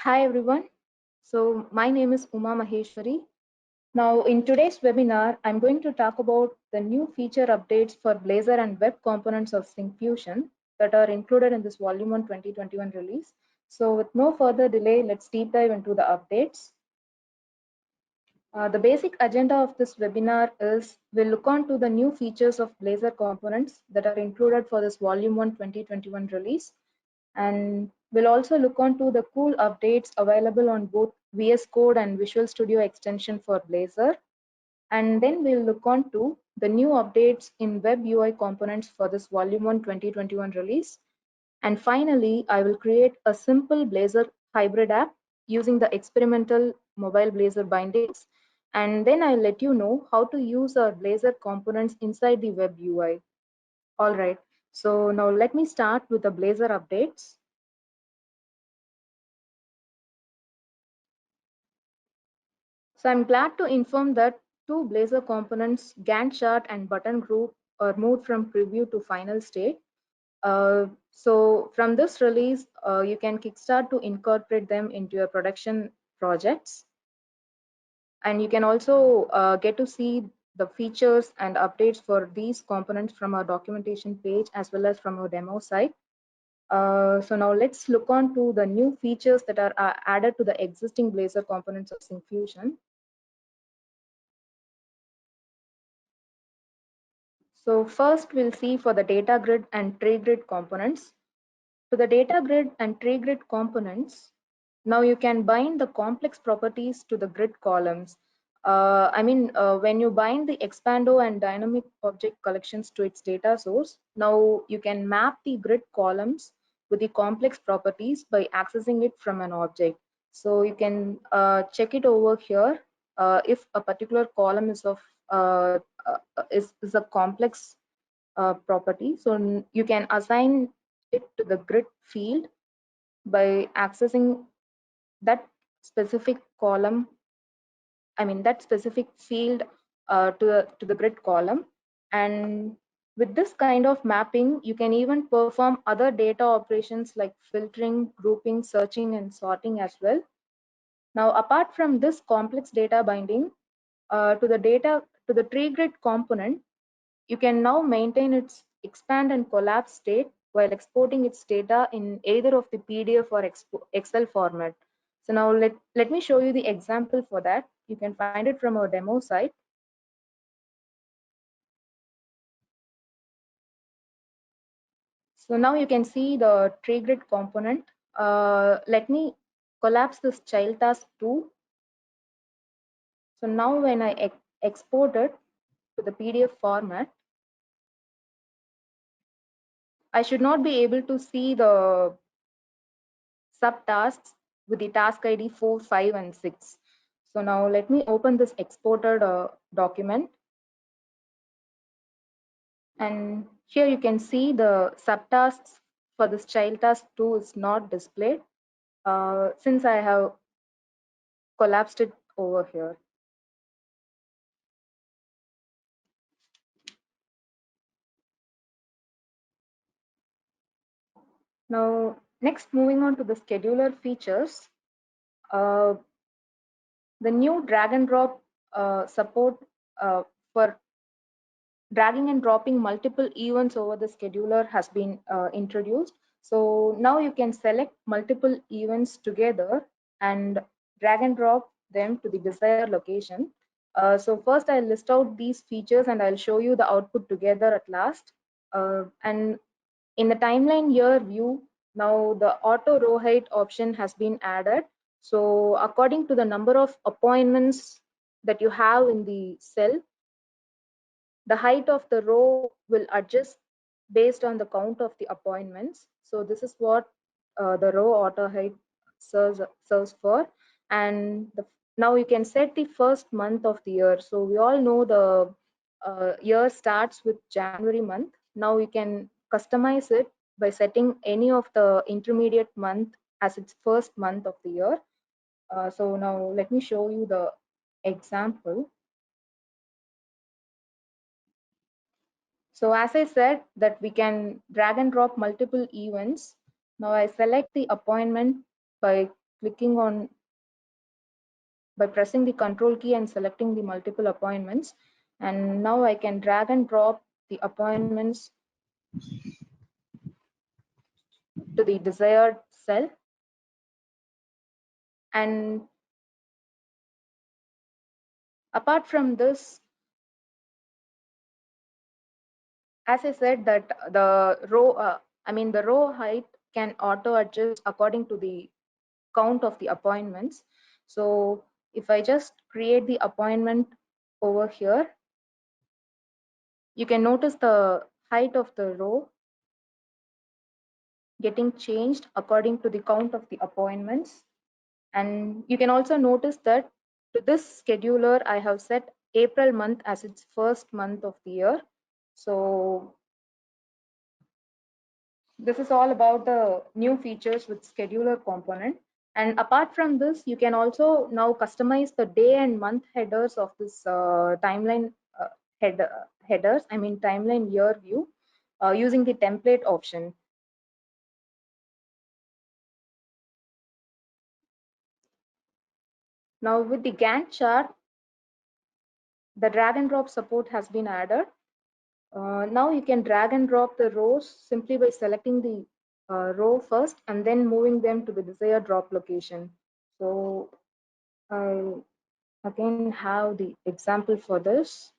Hi everyone. So my name is Uma Maheshwari. Now in today's webinar, I'm going to talk about the new feature updates for Blazor and web components of Syncfusion that are included in this Volume 1 2021 release. So with no further delay, let's deep dive into the updates. The basic agenda of this webinar is we'll look on to the new features of Blazor components that are included for this Volume 1 2021 release. And we'll also look on to the cool updates available on both VS Code and Visual Studio extension for Blazor. And then we'll look on to the new updates in Web UI components for this Volume 1 2021 release. And finally, I will create a simple Blazor hybrid app using the experimental mobile Blazor bindings. And then I'll let you know how to use our Blazor components inside the Web UI. All right, so now let me start with the Blazor updates. So I'm glad to inform that two Blazor components, Gantt chart and button group, are moved from preview to final state. So from this release, you can kickstart to incorporate them into your production projects. And you can also get to see the features and updates for these components from our documentation page as well as from our demo site. So now let's look on to the new features that are added to the existing Blazor components of Syncfusion. So first we'll see for the data grid and tree grid components. For the data grid and tree grid components, now you can bind the complex properties to the grid columns. When you bind the Expando and dynamic object collections to its data source, now you can map the grid columns with the complex properties by accessing it from an object. So you can check it over here. If a particular column is of is a complex property, so you can assign it to the grid field by accessing that specific column, that specific field to the grid column. And with this kind of mapping, you can even perform other data operations like filtering, grouping, searching, and sorting as well. Now, apart from this complex data binding to the tree grid component, you can now maintain its expand and collapse state while exporting its data in either of the PDF or Excel format. So now let me show you the example for that. You can find it from our demo site. So now you can see the tree grid component. Let me collapse this child task 2. So now when I export it to the PDF format, I should not be able to see the subtasks with the task ID 4, 5, and 6. So now let me open this exported document. And here you can see the subtasks for this child task 2 is not displayed since I have collapsed it over here. Now, next moving on to the scheduler features. Uh, the new drag and drop support for dragging and dropping multiple events over the scheduler has been introduced. So now you can select multiple events together and drag and drop them to the desired location. So first I'll list out these features and I'll show you the output together at last. And in the timeline year view, now the auto row height option has been added. So according to the number of appointments that you have in the cell, the height of the row will adjust based on the count of the appointments. So this is what the row auto height serves for. And now you can set the first month of the year. So we all know the year starts with January month. Now you can customize it by setting any of the intermediate month as its first month of the year. So now let me show you the example. So as I said that we can drag and drop multiple events. Now I select the appointment by clicking on by pressing the control key and selecting the multiple appointments. And now I can drag and drop the appointments to the desired cell. And apart from this, as I said that the row, the row height can auto adjust according to the count of the appointments. So if I just create the appointment over here, you can notice the height of the row getting changed according to the count of the appointments. And you can also notice that to this scheduler, I have set April month as its first month of the year. So this is all about the new features with scheduler component. And apart from this, you can also now customize the day and month headers of this timeline headers, timeline year view using the template option. Now with the Gantt chart, the drag and drop support has been added. Now you can drag and drop the rows simply by selecting the row first and then moving them to the desired drop location. So I again have the example for this.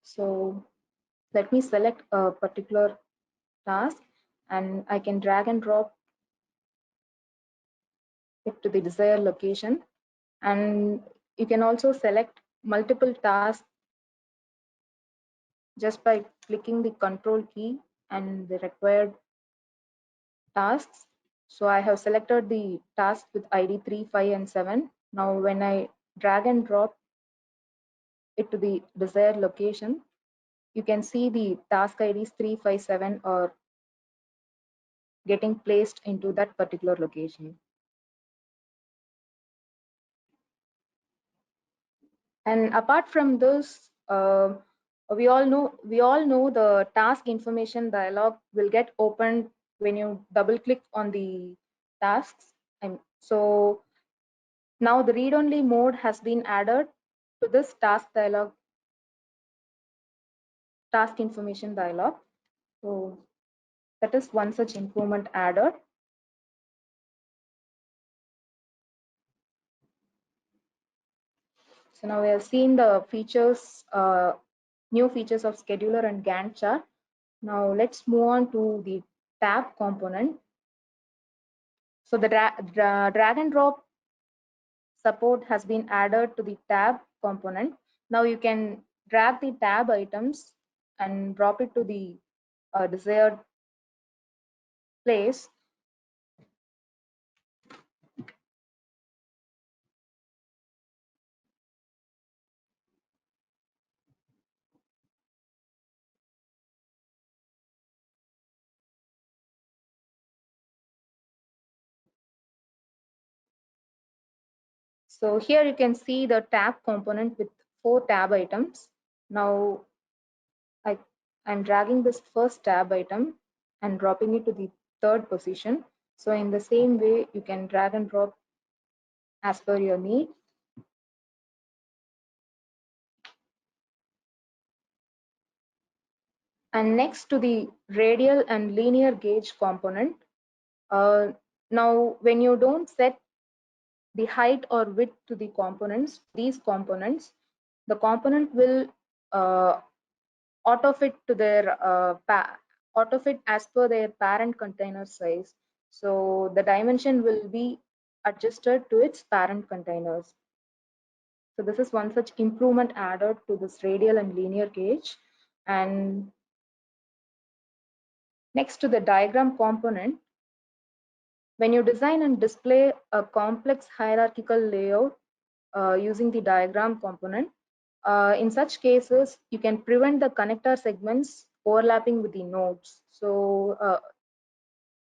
So let me select a particular task and I can drag and drop it to the desired location. And you can also select multiple tasks just by clicking the control key and the required tasks. So I have selected the task with ID 3, 5, and 7. Now when I drag and drop it to the desired location, you can see the task IDs 3, 5, 7 are getting placed into that particular location. And apart from this, we all know the task information dialog will get opened when you double click on the tasks. And so now the read-only mode has been added to this task information dialog. So that is one such improvement added. So now we have seen the features, new features of scheduler and Gantt chart. Now let's move on to the tab component. So the drag and drop support has been added to the tab component. Now you can drag the tab items and drop it to the desired place. So here you can see the tab component with 4 tab items. Now I'm dragging this first tab item and dropping it to the third position. So in the same way, you can drag and drop as per your need. And next to the radial and linear gauge component, uh, now when you don't set the height or width to the components, these components, the component will uh, auto fit to their auto fit as per their parent container size. So the dimension will be adjusted to its parent containers. So this is one such improvement added to this radial and linear gauge. And next to the diagram component, when you design and display a complex hierarchical layout using the diagram component, in such cases, you can prevent the connector segments overlapping with the nodes. So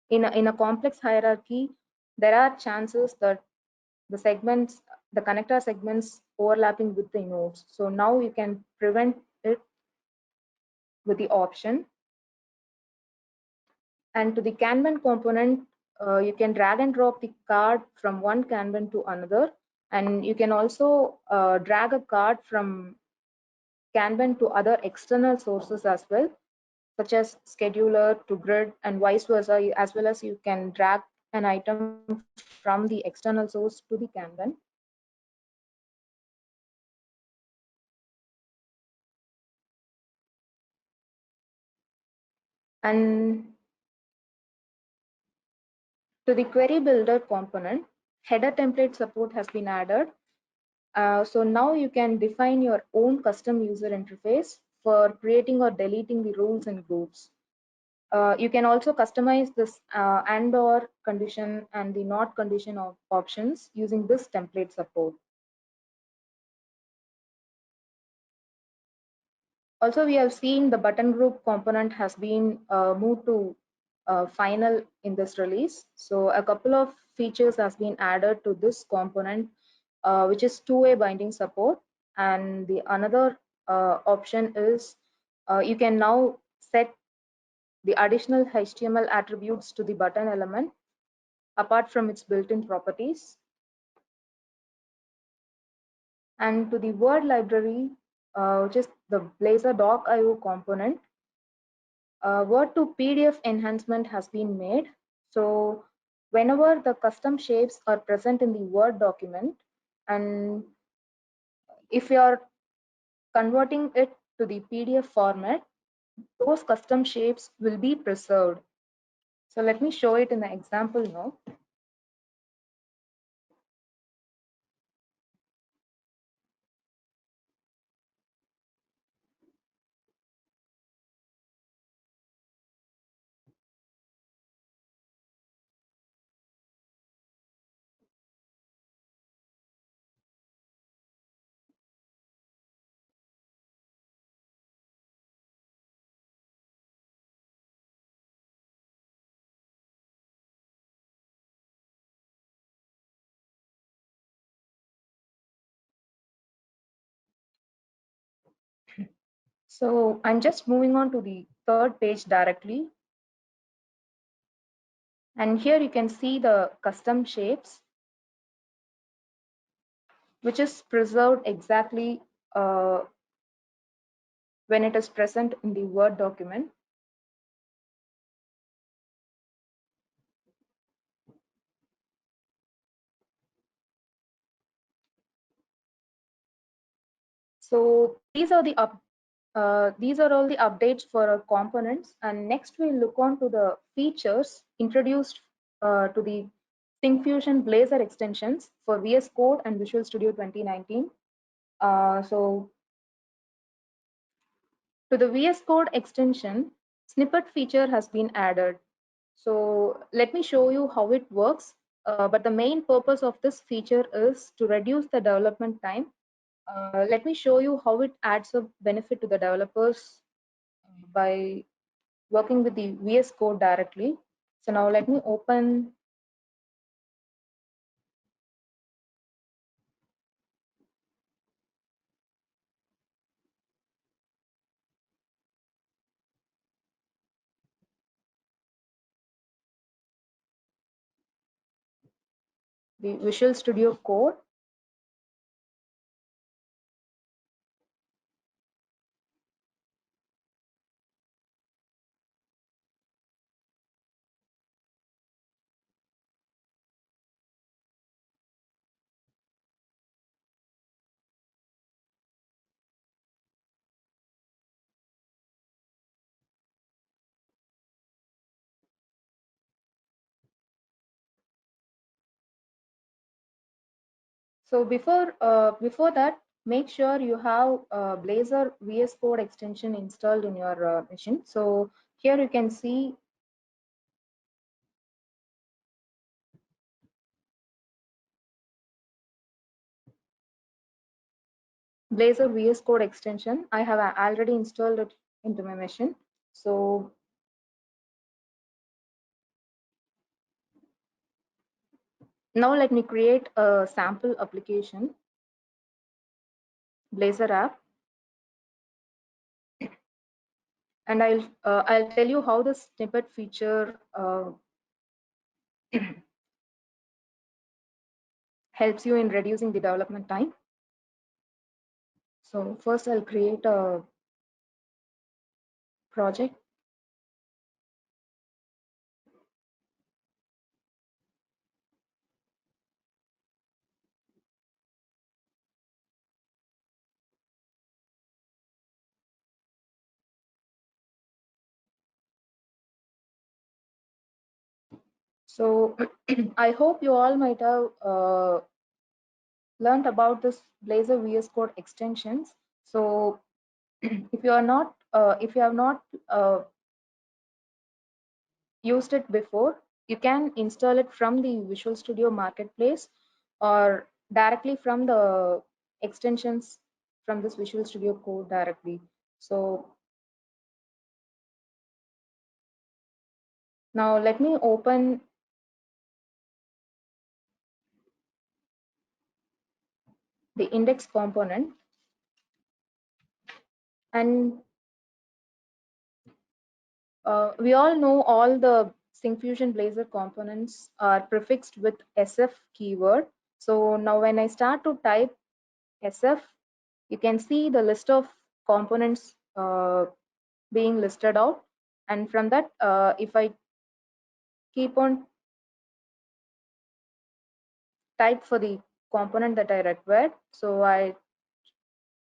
in a complex hierarchy, there are chances that the connector segments overlapping with the nodes. So now you can prevent it with the option. And to the Kanban component, you can drag and drop the card from one Kanban to another. And you can also drag a card from Kanban to other external sources as well, such as scheduler to grid and vice versa, as well as you can drag an item from the external source to the Kanban. And to the query builder component, header template support has been added. So now you can define your own custom user interface for creating or deleting the rules and groups. You can also customize this and or condition and the not condition of options using this template support. Also, we have seen the button group component has been moved to final in this release. So a couple of features has been added to this component, which is two-way binding support. And the another option is you can now set the additional HTML attributes to the button element apart from its built-in properties. And to the Word library, which is the Blazor doc.io component, Word to PDF enhancement has been made. So whenever the custom shapes are present in the Word document, and if you are converting it to the PDF format, those custom shapes will be preserved. So let me show it in the example now. So I'm just moving on to the third page directly. And here you can see the custom shapes, which is preserved exactly when it is present in the Word document. So these are all the updates for our components. And next we'll look on to the features introduced to the Syncfusion Blazor extensions for VS Code and Visual Studio 2019. So to the VS Code extension, snippet feature has been added. So let me show you how it works. But the main purpose of this feature is to reduce the development time. Let me show you how it adds a benefit to the developers by working with the VS Code directly. So now let me open the Visual Studio Code. So before that, make sure you have Blazor VS Code extension installed in your machine. So here you can see Blazor VS Code extension. I have already installed it into my machine. So now let me create a sample application, Blazor app. And I'll tell you how the snippet feature helps you in reducing the development time. So first I'll create a project. So I hope you all might have learned about this Blazor VS Code extensions. So if you have not used it before, you can install it from the Visual Studio Marketplace or directly from the extensions from this Visual Studio Code directly. So now let me open the index component, and we all know all the Syncfusion Blazor components are prefixed with SF keyword. So now when I start to type SF, you can see the list of components being listed out. And from that, if I keep on type for the component that I required, so I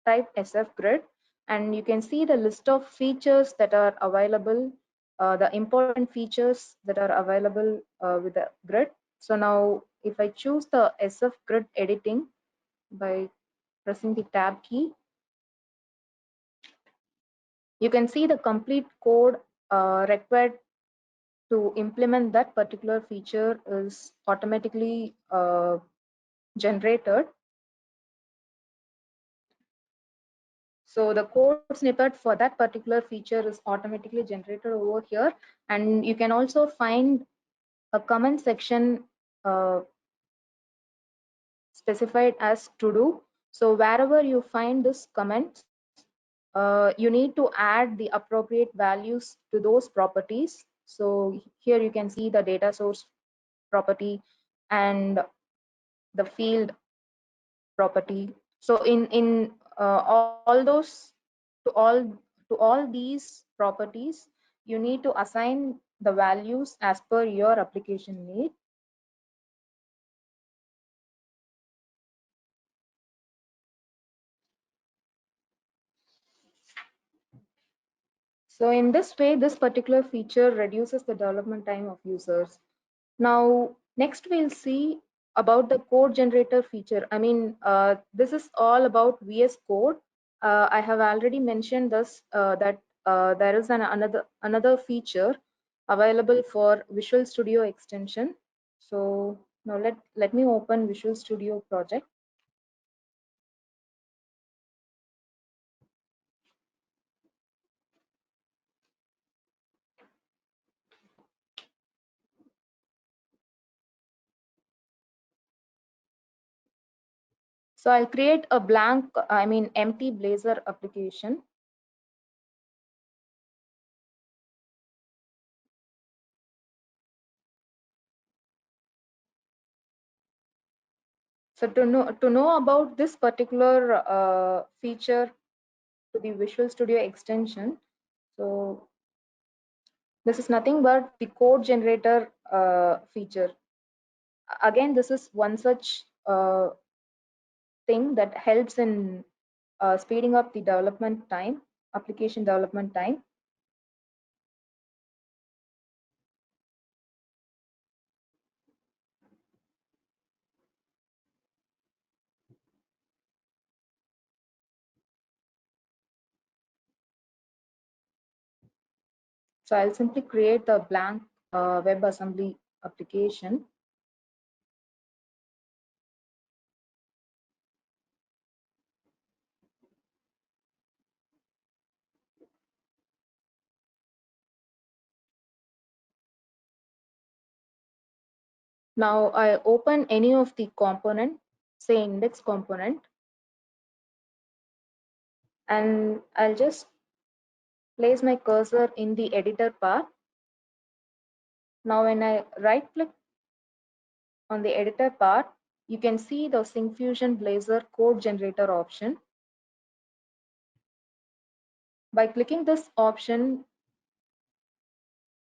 type SF grid, and you can see the list of features that are available, the important features that are available with the grid. So now if I choose the SF grid editing by pressing the tab key, you can see the complete code required to implement that particular feature is automatically generated. So the code snippet for that particular feature is automatically generated over here. And you can also find a comment section uh, specified as to do. So wherever you find this comment, you need to add the appropriate values to those properties. So here you can see the data source property and the field property. So in all those to all to all these properties, you need to assign the values as per your application need. So in this way, this particular feature reduces the development time of users. Now, next we'll see about the code generator feature. I mean, this is all about VS Code. I have already mentioned this that there is another feature available for Visual Studio extension. So now let me open Visual Studio project. So I'll create a blank, I mean empty Blazor application. So to know about this particular feature to the Visual Studio extension, so this is nothing but the code generator feature. Again, this is one such thing that helps in speeding up the development time, application development time. So I'll simply create a blank WebAssembly application. Now I open any of the component, say index component, and I'll just place my cursor in the editor path. Now when I right click on the editor part, you can see the Syncfusion Blazor code generator option. By clicking this option,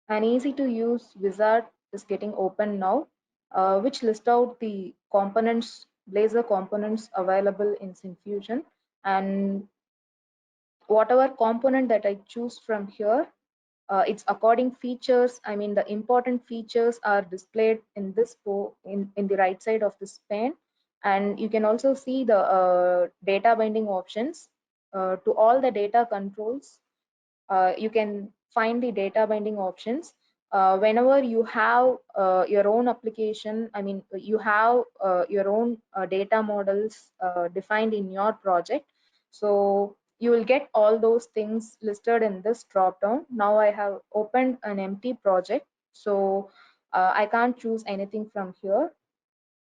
an easy to use wizard is getting open now, which list out the components, Blazor components available in Syncfusion, and whatever component that I choose from here, its according features, I mean the important features are displayed in this in the right side of this pane. And you can also see the data binding options to all the data controls. You can find the data binding options. Whenever you have your own application, I mean, you have your own data models defined in your project. So you will get all those things listed in this drop down. Now I have opened an empty project, so I can't choose anything from here.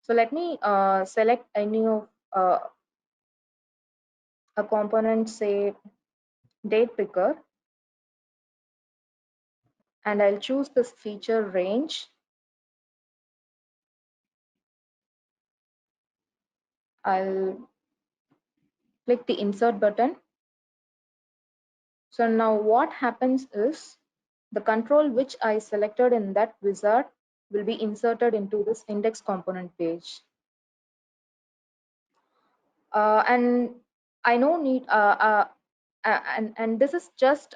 So let me select any of a component, say date picker, and I'll choose this feature range. I'll click the insert button. So now what happens is the control which I selected in that wizard will be inserted into this index component page. And I know need and this is just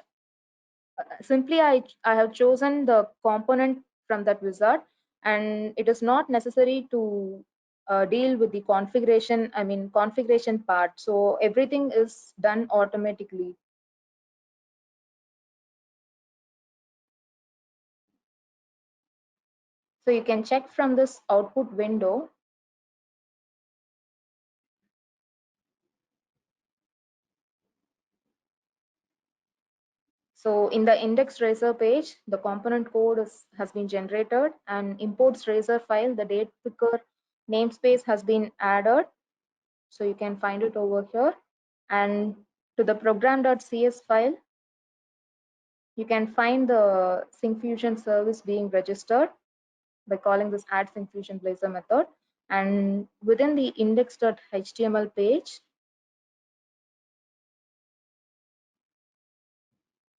simply I have chosen the component from that wizard, and it is not necessary to deal with the configuration, I mean configuration part. So everything is done automatically. So you can check from this output window. So in the index tracer page, the component code has been generated, and imports tracer file, the date picker namespace has been added. So you can find it over here. And to the program.cs file, you can find the Syncfusion service being registered by calling this add Syncfusion Blazor method. And within the index.html page,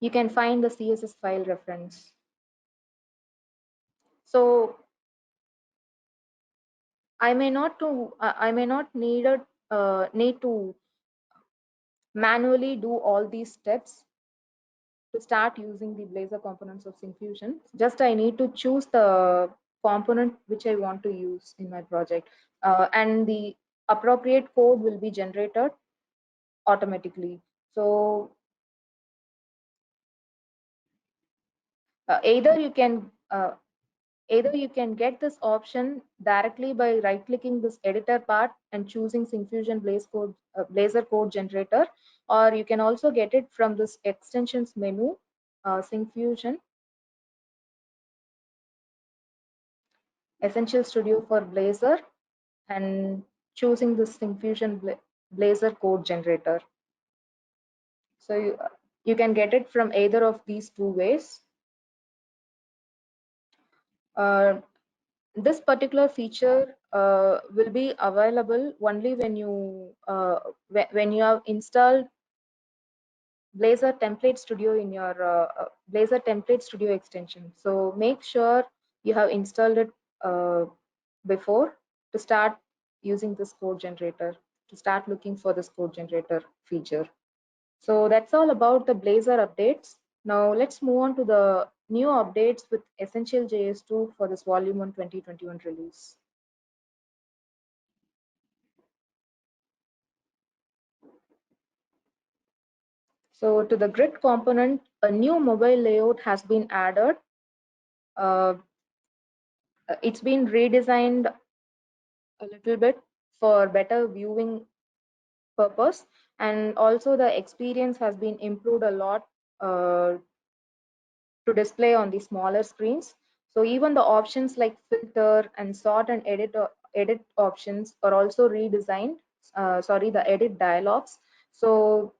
you can find the CSS file reference. So I may not need to manually do all these steps to start using the Blazor components of Syncfusion. Just I need to choose the component which I want to use in my project, and the appropriate code will be generated automatically. So uh, either you can uh, either you can get this option directly by right clicking this editor part and choosing Syncfusion Blazor code generator, or you can also get it from this extensions menu, Syncfusion Essential Studio for Blazor, and choosing this Syncfusion Blazor code generator. So you can get it from either of these two ways. Uh, this particular feature will be available only when when you have installed Blazor Template Studio in your Blazor Template Studio extension. So make sure you have installed it before to start using this code generator, to start looking for this code generator feature. So that's all about the Blazor updates. Now let's move on to the new updates with Essential JS2 for this Volume 1 2021 release. So to the grid component, a new mobile layout has been added. Uh, it's been redesigned a little bit for better viewing purpose, and also the experience has been improved a lot uh, to display on the smaller screens. So even the options like filter and sort and edit options are also redesigned. Sorry, the edit dialogs. So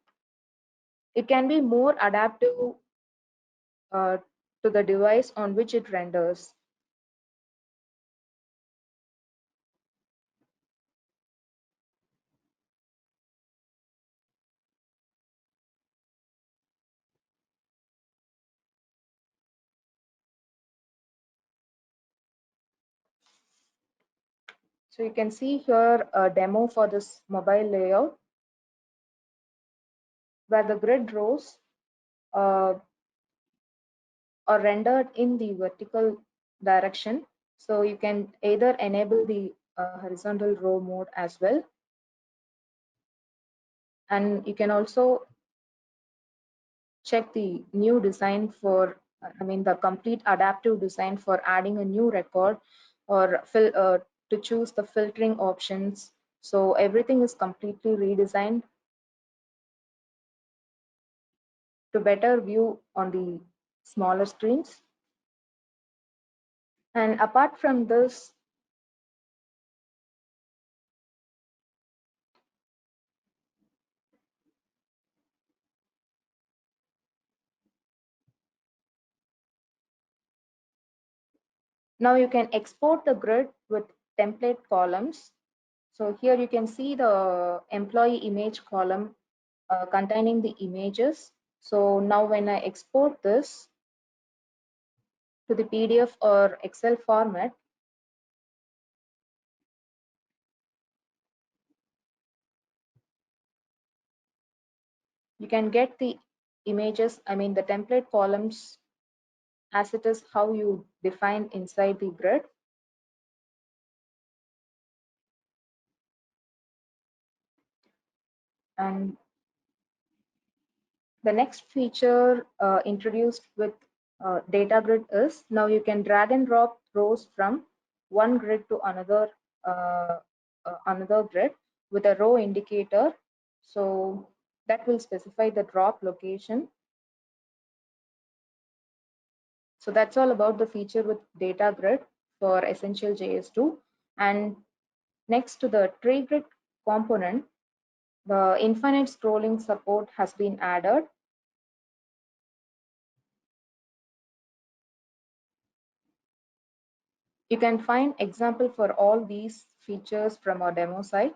it can be more adaptive uh, to the device on which it renders. So you can see here a demo for this mobile layout where the grid rows uh, are rendered in the vertical direction. So you can either enable the horizontal row mode as well, and you can also check the new design for, I mean, the complete adaptive design for adding a new record or to choose the filtering options. So everything is completely redesigned to better view on the smaller screens. And apart from this, now you can export the grid with template columns. So here you can see the employee image column containing the images. So now when I export this to the PDF or Excel format, you can get the images, I mean the template columns as it is how you define inside the grid. And the next feature introduced with data grid is now you can drag and drop rows from one grid to another grid with a row indicator. So that will specify the drop location. So that's all about the feature with data grid for Essential JS2. And next to the tree grid component, the infinite scrolling support has been added. You can find example for all these features from our demo site.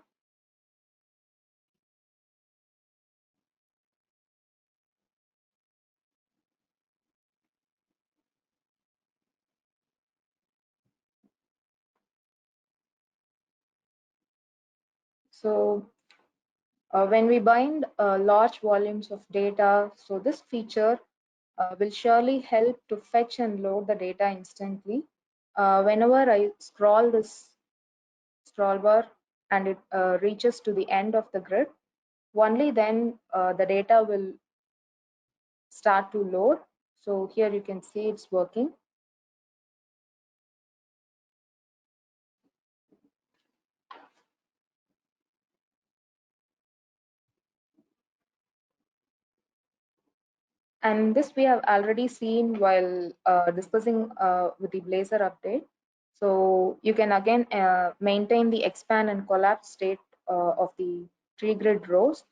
So when we bind large volumes of data, so this feature will surely help to fetch and load the data instantly. Whenever I scroll this scroll bar and it reaches to the end of the grid, only then the data will start to load. So here you can see it's working. And this we have already seen while discussing with the Blazor update. So you can again maintain the expand and collapse state of the tree grid rows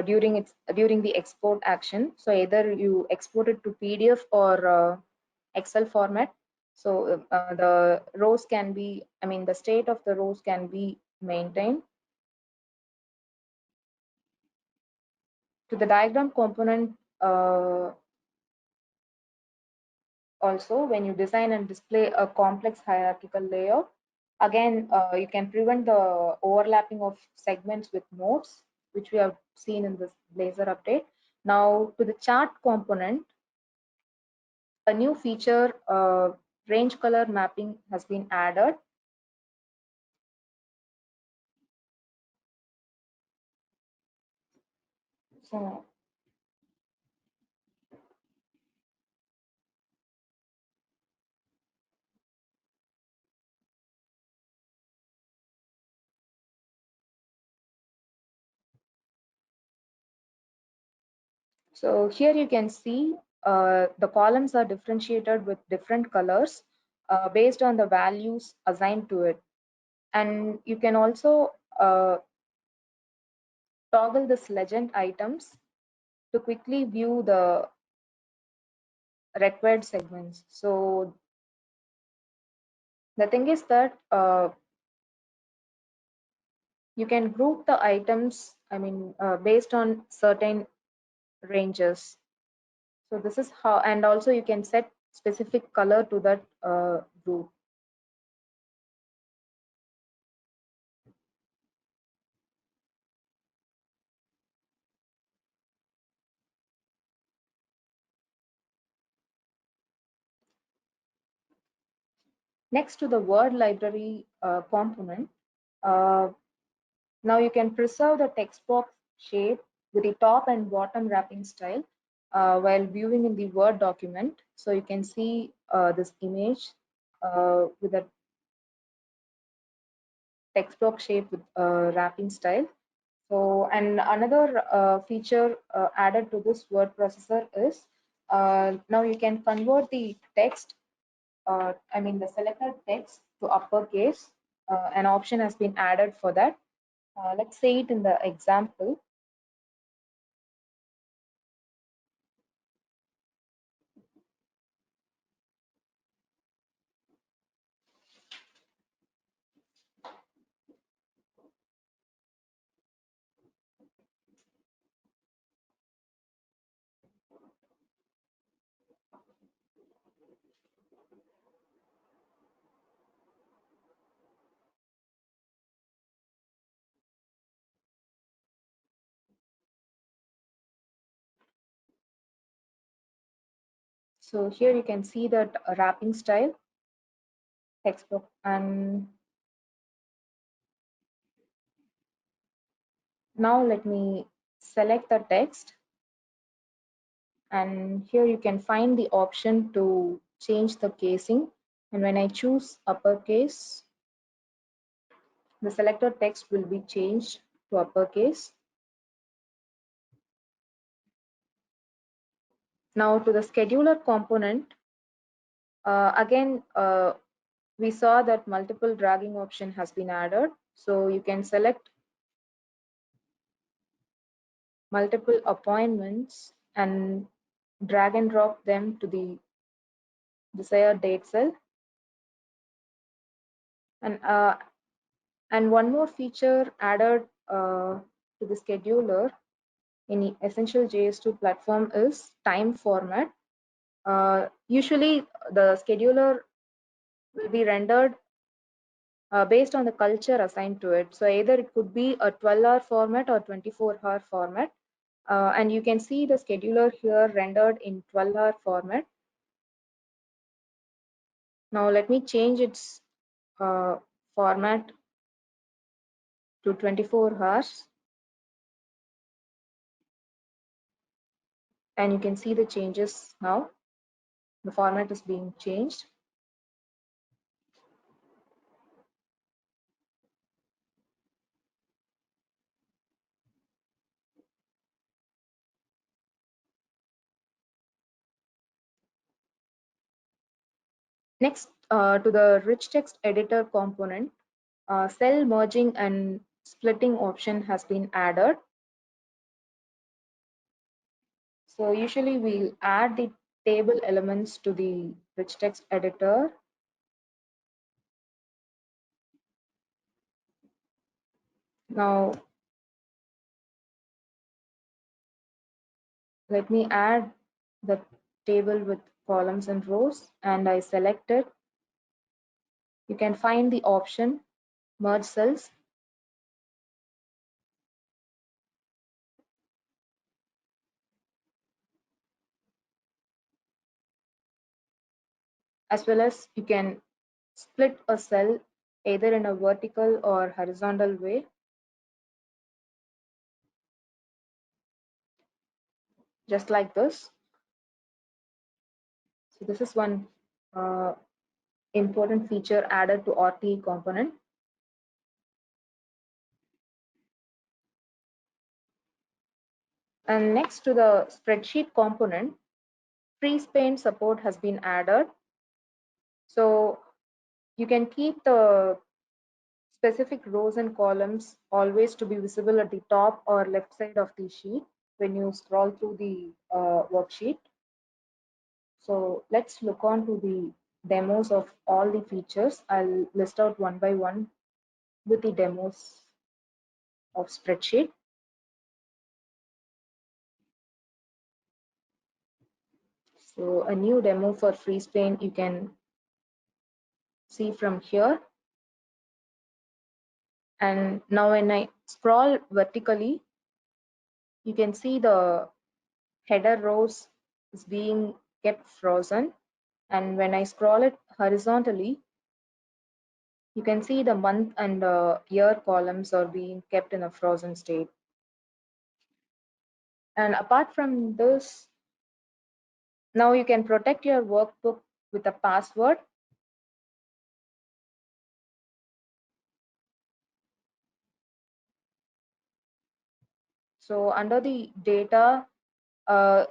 during the export action. So either you export it to PDF or Excel format. So the rows can be, I mean, the state of the rows can be maintained. To the diagram component, also, when you design and display a complex hierarchical layout, again, you can prevent the overlapping of segments with nodes, which we have seen in this Blazor update. Now, to the chart component, a new feature, range color mapping, has been added. So, so here you can see the columns are differentiated with different colors based on the values assigned to it. And you can also toggle this legend items to quickly view the required segments. So the thing is that you can group the items, based on certain ranges. So this is how, and also you can set specific color to that group. Next to the word library component, uh, now you can preserve the text box shape with the top and bottom wrapping style while viewing in the Word document. So you can see this image with a text box shape with wrapping style. So, and another feature added to this word processor is now you can convert the text, the selected text to uppercase. An option has been added for that. Let's say it in the example. So here you can see that wrapping style textbook, and now let me select the text, and here you can find the option to change the casing, and when I choose uppercase, the selected text will be changed to uppercase. Now to the scheduler component, again we saw that multiple dragging option has been added, so you can select multiple appointments and drag and drop them to the desired date cell. And one more feature added to the scheduler in Essential JS2 platform is time format. Usually the scheduler will be rendered based on the culture assigned to it. So either it could be a 12-hour format or 24-hour format. And you can see the scheduler here rendered in 12-hour format. Now let me change its format to 24 hours, and you can see the changes now. The format is being changed. Next, to the rich text editor component, cell merging and splitting option has been added. So usually we'll add the table elements to the rich text editor. Now let me add the table with columns and rows, and I select it. You can find the option merge cells, as well as you can split a cell either in a vertical or horizontal way, just like this. So this is one uh, important feature added to RTE component. And next to the spreadsheet component, freeze paint support has been added. So you can keep the specific rows and columns always to be visible at the top or left side of the sheet when you scroll through the worksheet. So let's look on to the demos of all the features. I'll list out one by one with the demos of spreadsheet. So a new demo for freeze pane you can see from here. And now when I scroll vertically, you can see the header rows is being kept frozen. And when I scroll it horizontally, you can see the month and year columns are being kept in a frozen state. And apart from this, now you can protect your workbook with a password. So under the data,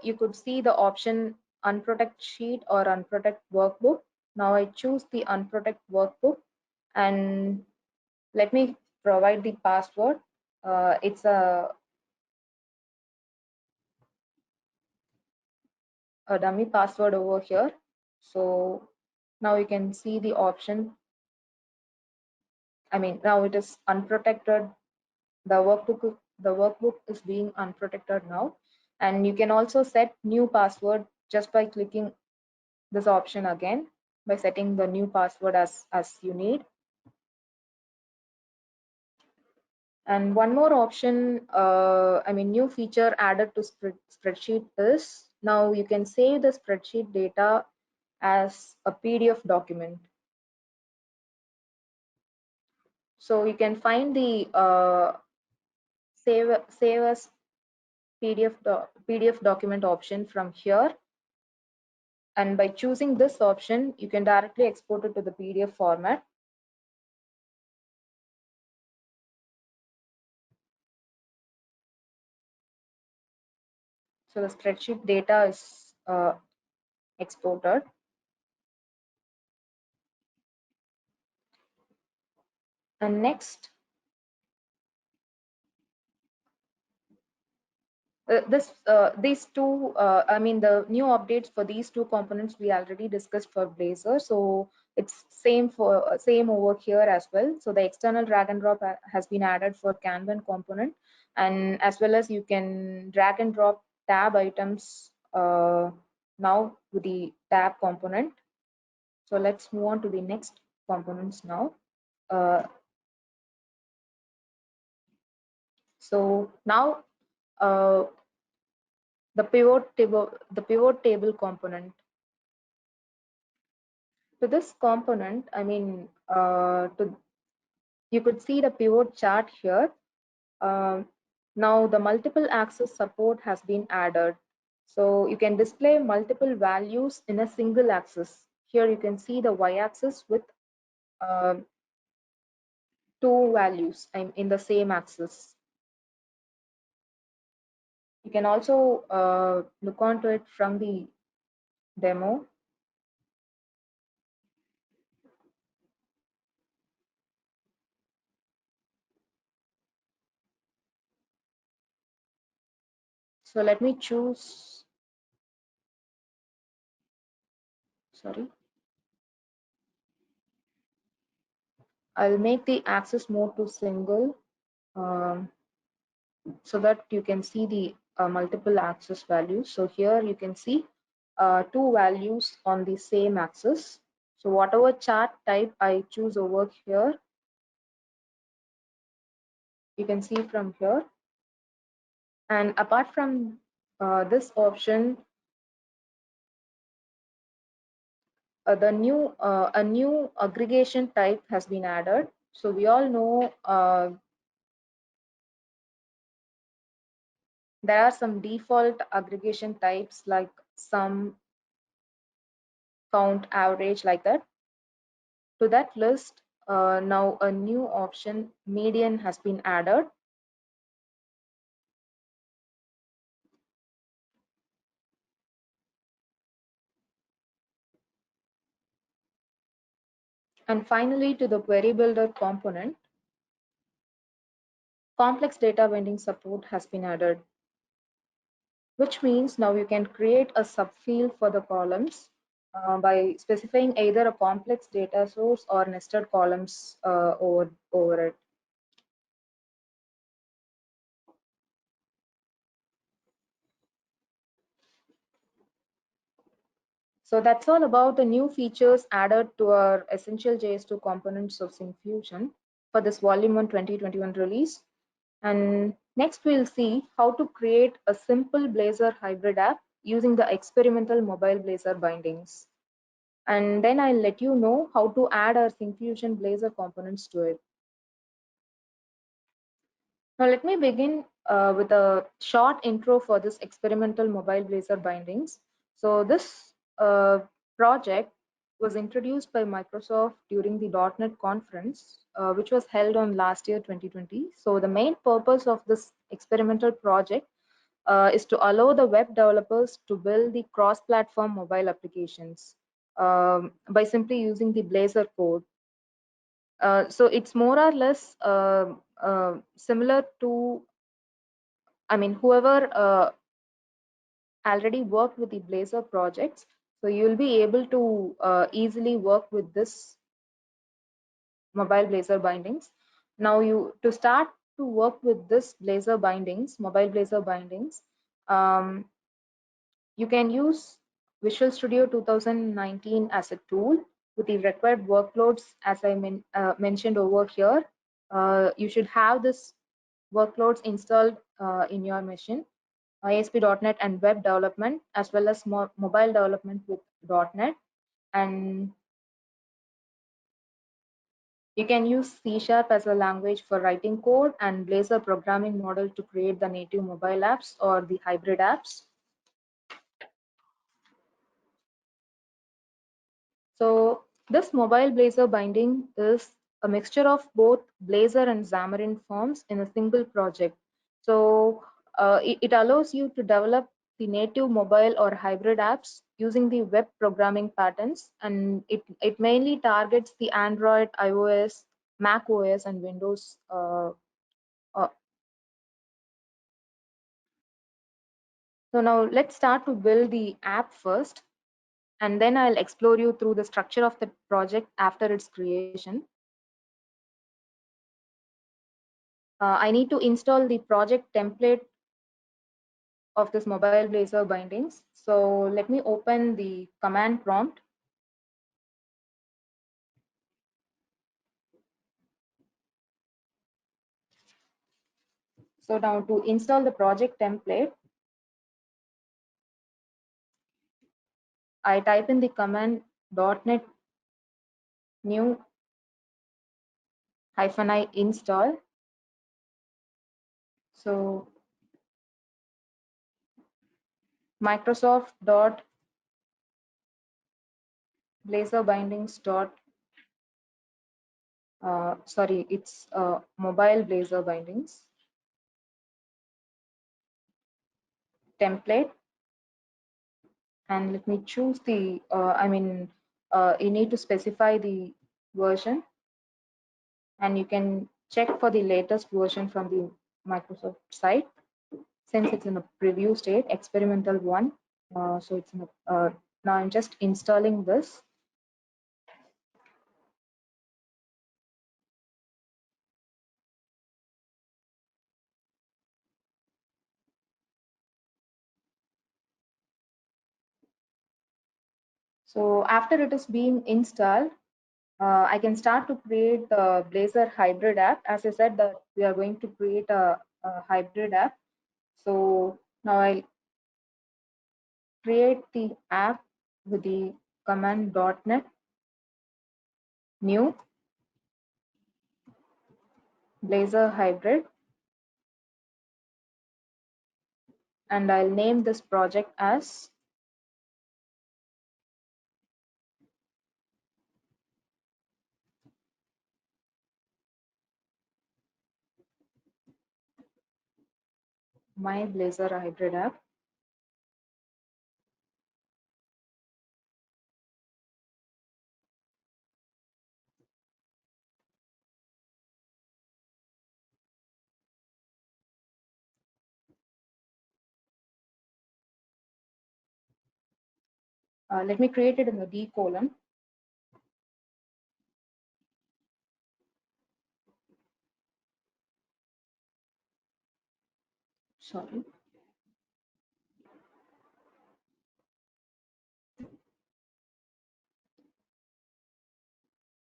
you could see the option unprotect sheet or unprotect workbook. Now I choose the unprotect workbook and let me provide the password. It's a dummy password over here. So now you can see the option. I mean, now it is unprotected. The workbook is being unprotected now. And you can also set new password just by clicking this option again by setting the new password as you need. And one more option, I mean, new feature added to spreadsheet is now you can save the spreadsheet data as a PDF document. So you can find the save as PDF document option from here. And by choosing this option, you can directly export it to the PDF format. So the spreadsheet data is exported. And next, these two, I mean, the new updates for these two components we already discussed for Blazor. So it's same over here as well. So the external drag and drop has been added for Kanban component, and as well as you can drag and drop tab items now with the tab component. So let's move on to the next components now. Uh, so now uh, the pivot table component. To this component, I mean, you could see the pivot chart here. Um, Now the multiple axis support has been added. So you can display multiple values in a single axis. Here you can see the y-axis with um, two values in the same axis. You can also look onto it from the demo. So let me choose, sorry, I'll make the axis mode to single um, so that you can see the multiple axis values. So here you can see two values on the same axis. So whatever chart type I choose over here, you can see from here. And apart from this option, a new aggregation type has been added. So we all know there are some default aggregation types like sum, count, average, like that. To that list, now a new option, median, has been added. And finally, to the query builder component, complex data binding support has been added. which means now you can create a subfield for the columns by specifying either a complex data source or nested columns over it. So that's all about the new features added to our essential JS2 components of Syncfusion for this Volume 1 2021 release. And next we'll see how to create a simple Blazor hybrid app using the experimental mobile Blazor bindings. And then I'll let you know how to add our Syncfusion Blazor components to it. Now let me begin with a short intro for this experimental mobile Blazor bindings. So this project was introduced by Microsoft during the .NET conference, which was held on last year 2020. So the main purpose of this experimental project is to allow the web developers to build the cross-platform mobile applications by simply using the Blazor code. So it's more or less similar to, I mean, whoever already worked with the Blazor projects, so you'll be able to easily work with this mobile Blazor bindings. Now you to start to work with this Blazor bindings, mobile Blazor bindings, um, you can use Visual Studio 2019 as a tool with the required workloads as I mentioned over here. You should have this workloads installed in your machine, ASP.NET and web development, as well as mobile development with .NET. And you can use C# as a language for writing code and Blazor programming model to create the native mobile apps or the hybrid apps. So this mobile Blazor binding is a mixture of both Blazor and Xamarin Forms in a single project. So it allows you to develop the native mobile or hybrid apps using the web programming patterns, and it mainly targets the Android, iOS, Mac OS, and Windows. Uh, so now let's start to build the app first, and then I'll explore you through the structure of the project after its creation. I need to install the project template of this mobile Blazor bindings. So let me open the command prompt. So now to install the project template, I type in the command .NET new -i install. So Microsoft dot Blazor bindings dot sorry, it's mobile Blazor bindings template, and let me choose the you need to specify the version, and you can check for the latest version from the Microsoft site since it's in a preview state, experimental one. So it's in a, now I'm just installing this. So after it is being installed, I can start to create the Blazor hybrid app. As I said that we are going to create a hybrid app. So now I'll create the app with the command .NET new Blazor hybrid, and I'll name this project as my Blazor hybrid app. Let me create it in the D column. Sorry.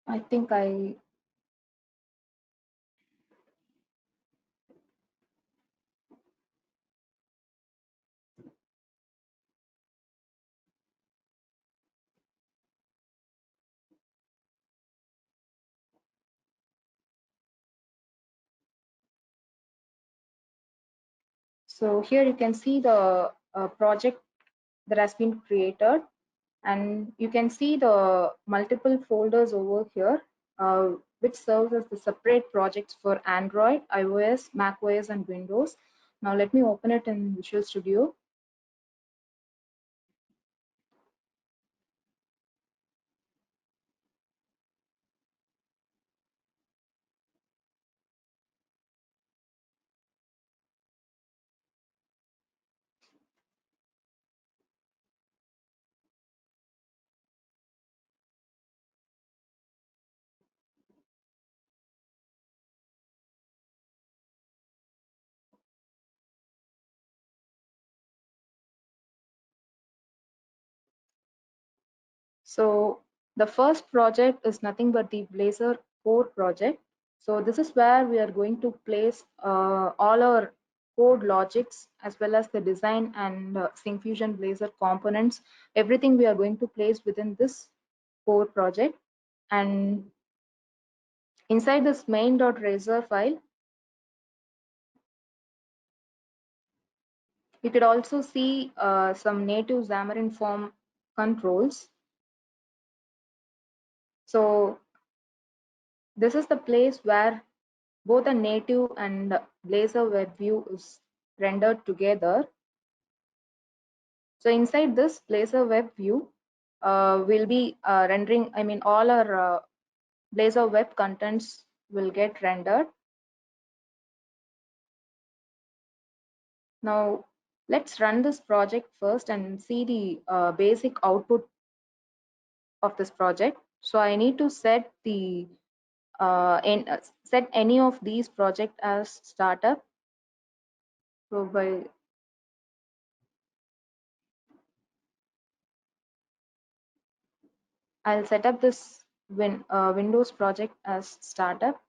I think I So here you can see the project that has been created, and you can see the multiple folders over here, which serves as the separate projects for Android, iOS, macOS, and Windows. Now let me open it in Visual Studio. So the first project is nothing but the Blazor core project. So this is where we are going to place all our code logics as well as the design and Syncfusion Blazor components. Everything we are going to place within this core project. And inside this main.razor file, you could also see some native Xamarin Form controls. So this is the place where both the native and Blazor web view is rendered together. So inside this Blazor web view, we'll be rendering, I mean, all our Blazor web contents will get rendered. Now, let's run this project first and see the basic output of this project. So I need to set the set any of these project as startup. So I'll set up this Windows project as startup.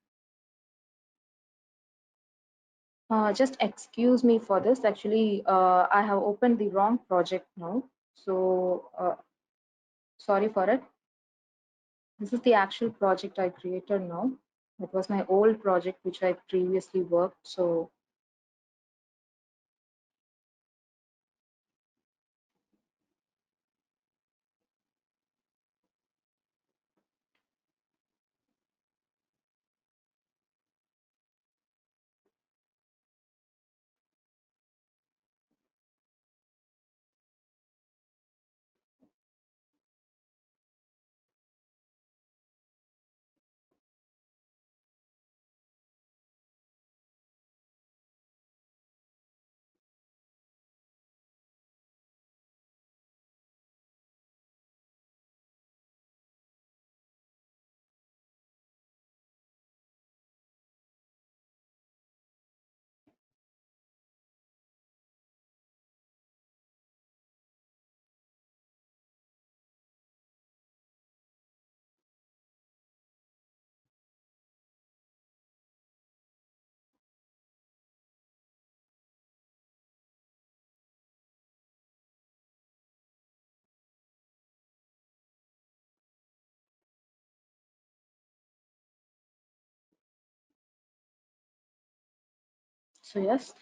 Just excuse me for this. Actually, I have opened the wrong project now. So sorry for it. This is the actual project I created now. That was my old project which I previously worked. So yes,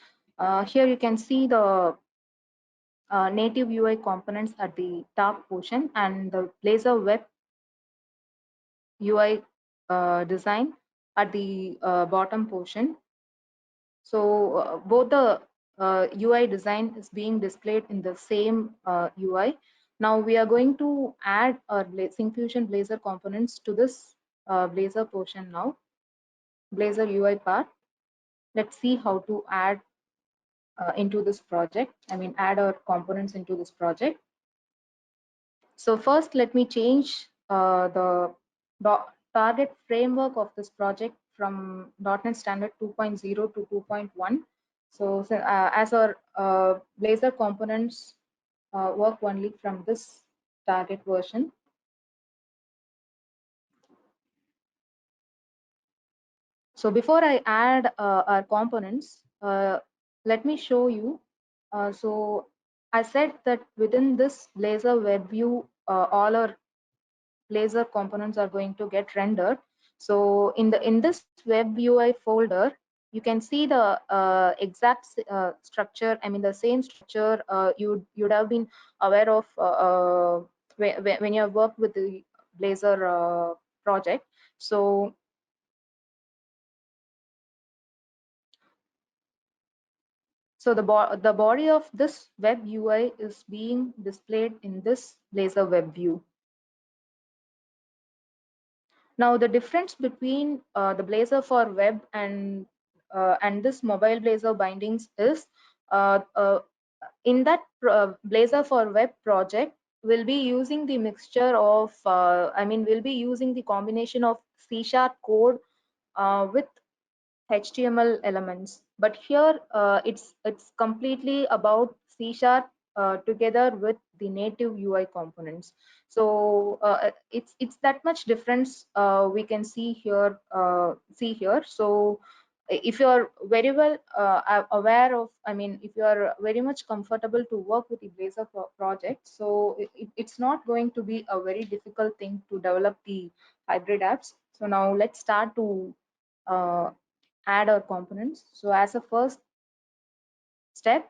here you can see the native UI components at the top portion and the Blazor web UI design at the bottom portion. So both the UI design is being displayed in the same UI. Now we are going to add our Syncfusion Blazor components to this Blazor portion now, Blazor UI part. Let's see how to add into this project. I mean, add our components into this project. So first, let me change the target framework of this project from .NET Standard 2.0 to 2.1. So as our Blazor components work only from this target version. So before I add our components, let me show you. So I said that within this Blazor web view, all our Blazor components are going to get rendered. So in this web UI folder, you can see the exact structure. I mean the same structure you'd have been aware of when you have worked with the Blazor project. So the body of this web UI is being displayed in this Blazor web view. Now the difference between the Blazor for web and this mobile Blazor bindings is in that Blazor for web project we'll be using the mixture of we'll be using the combination of C# code with HTML elements, but here it's completely about C# together with the native UI components. So it's that much difference we can see here. So if you're very well aware of, if you are very much comfortable to work with the Blazor project, so it's not going to be a very difficult thing to develop the hybrid apps. So now let's start to uh, add our components. So as a first step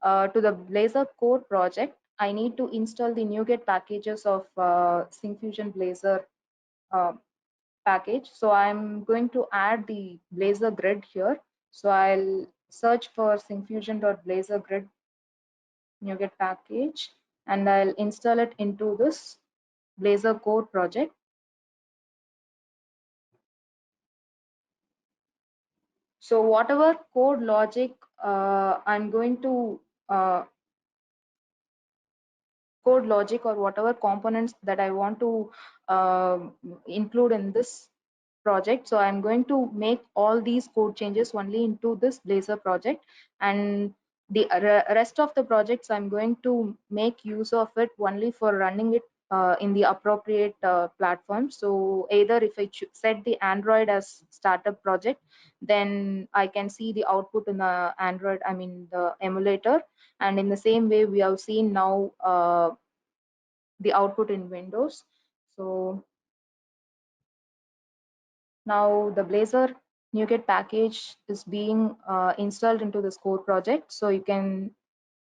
to the Blazor core project, I need to install the NuGet packages of Syncfusion Blazor uh, package. So I'm going to add the Blazor grid here. So I'll search for syncfusion.blazor grid NuGet package and I'll install it into this Blazor core project. So whatever code logic I'm going to code logic or whatever components that I want to include in this project. So I'm going to make all these code changes only into this Blazor project, and the rest of the projects I'm going to make use of it only for running it in the appropriate platform. So either if I set the Android as startup project, then I can see the output in the Android, the emulator. And in the same way, we have seen now the output in Windows. So now the Blazor NuGet package is being installed into this core project. So you can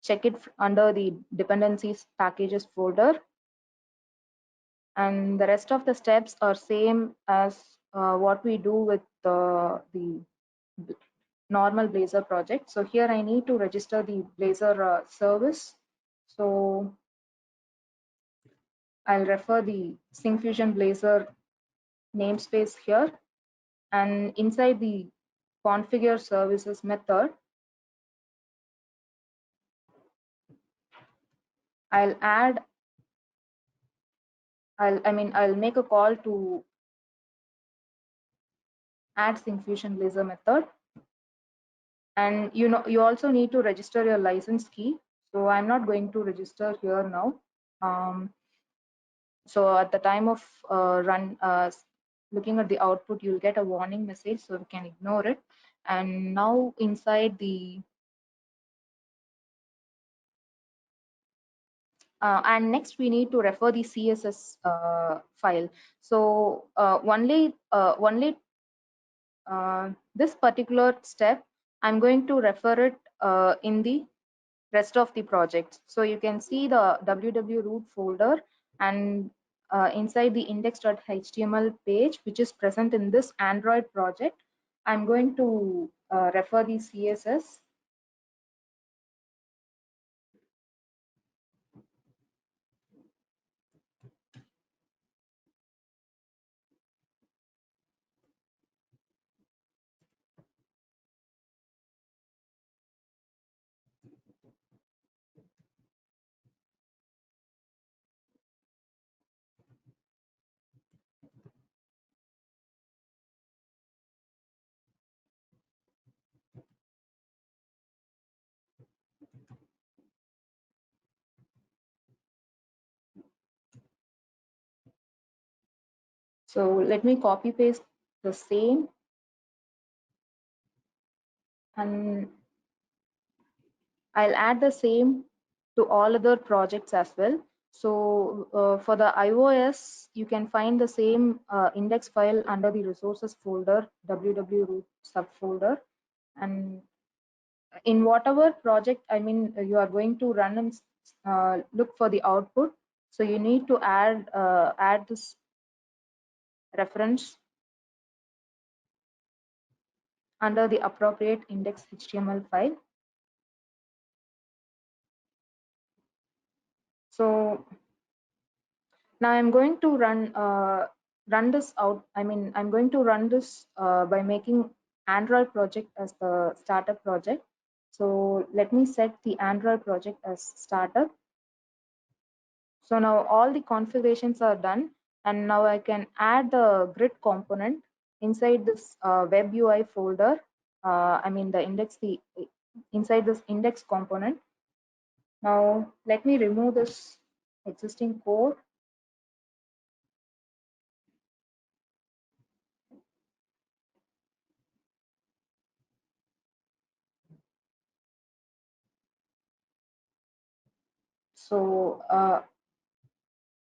check it under the dependencies packages folder. And the rest of the steps are same as what we do with the normal Blazor project. So here I need to register the Blazor service. So I'll refer the Syncfusion Blazor namespace here, and inside the configure services method, I'll add, I'll make a call to add Syncfusion Blazor method. And you also need to register your license key. So I'm not going to register here now. So at the time of looking at the output, you'll get a warning message, so we can ignore it. And now inside the and next we need to refer the CSS file. So only this particular step, I'm going to refer it in the rest of the projects. So you can see the www root folder, and inside the index.html page, which is present in this Android project, I'm going to refer the CSS. So let me copy paste the same, and I'll add the same to all other projects as well. So for the iOS, you can find the same index file under the resources folder, www root subfolder. And in whatever project, I mean, you are going to run and look for the output. So you need to add this reference under the appropriate index HTML file. So now I'm going to run this out. I mean, I'm going to run this by making Android project as the startup project. So let me set the Android project as startup. So now all the configurations are done, and now I can add the grid component inside this web UI folder. I mean the inside this index component. Now let me remove this existing code. So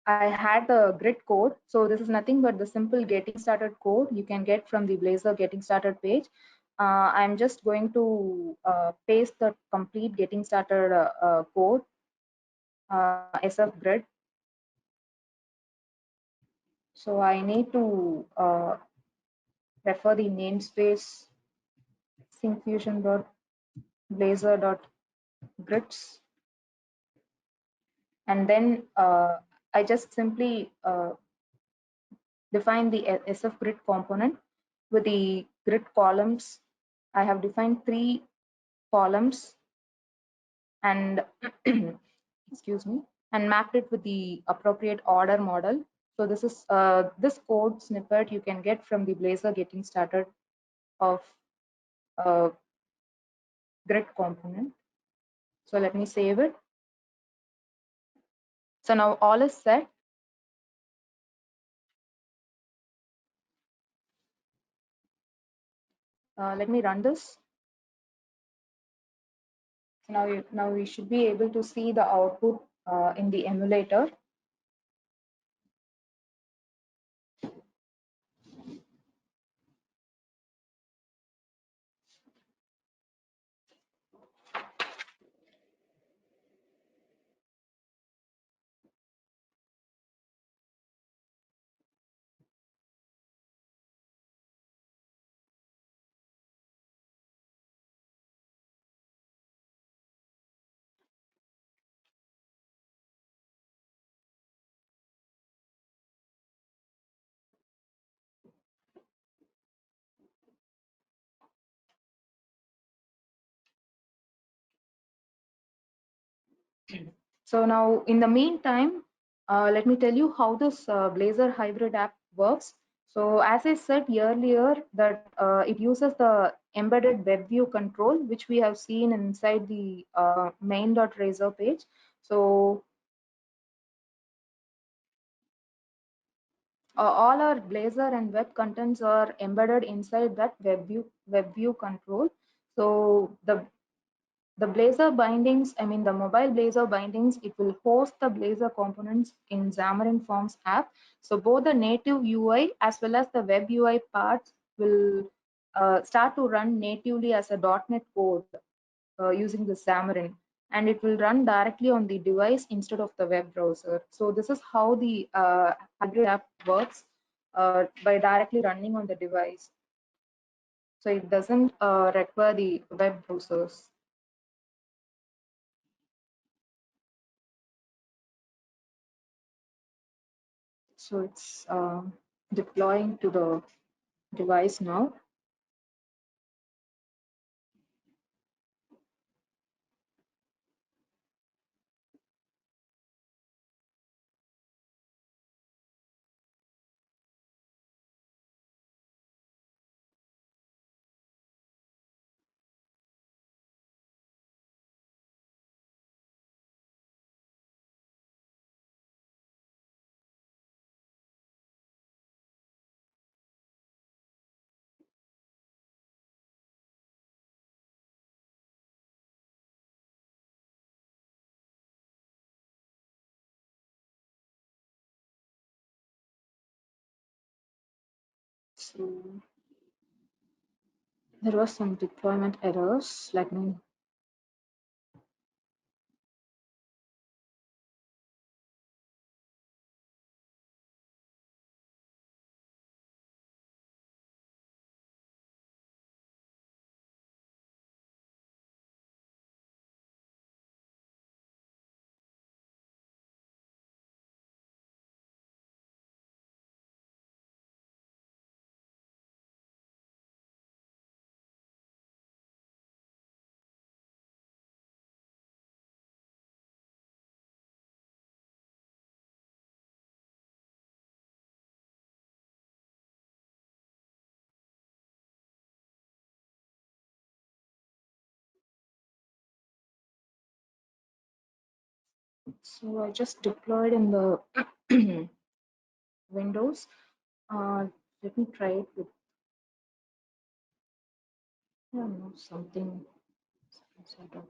I had the grid code. So this is nothing but the simple getting started code you can get from the Blazor getting started page. I'm just going to paste the complete getting started code, SF grid. So I need to refer the namespace syncfusion.blazor.grids, and then I just simply define the SF grid component with the grid columns. I have defined 3 columns and excuse me, and mapped it with the appropriate order model. So this is this code snippet you can get from the Blazor getting started of uh, grid component. So let me save it. So now all is set. Let me run this. So now we should be able to see the output in the emulator. So now in the meantime, let me tell you how this Blazor hybrid app works. So as I said earlier that it uses the embedded web view control, which we have seen inside the main.razor page. So all our Blazor and web contents are embedded inside that web view control. So the Blazor bindings, I mean the mobile Blazor bindings, it will host the Blazor components in Xamarin Forms app. So both the native UI as well as the web UI parts will start to run natively as a .NET code using the Xamarin, and it will run directly on the device instead of the web browser. So this is how the hybrid app works by directly running on the device. So it doesn't require the web browsers. So it's deploying to the device now. So there was some deployment errors. Let me. So I just deployed in the Windows. Uh, Let me try it with, I don't know, something sort of.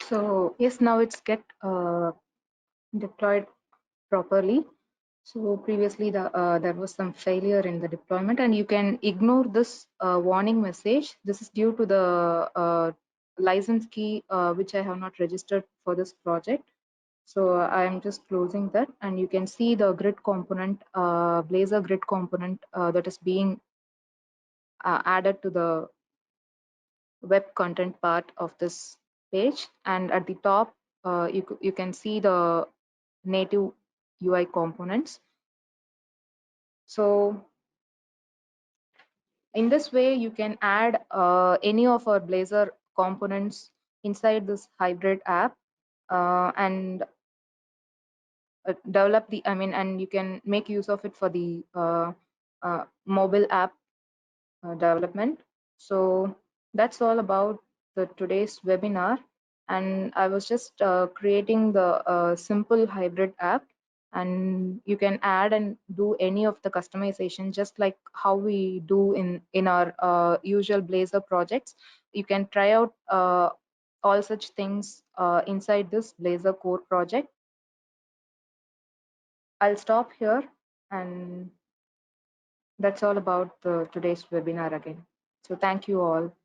So yes, now it's get deployed properly. So previously there was some failure in the deployment, and you can ignore this warning message. This is due to the license key which I have not registered for this project. So I am just closing that, and you can see the grid component, Blazor grid component that is being added to the web content part of this page. And at the top, you can see the native UI components. So in this way, you can add any of our Blazor components inside this hybrid app and develop the, I mean, and you can make use of it for the mobile app development. So that's all about the today's webinar. And I was just creating the simple hybrid app, and you can add and do any of the customization just like how we do in our usual Blazor projects. You can try out all such things inside this Blazor core project. I'll stop here, and that's all about the today's webinar again. So thank you all.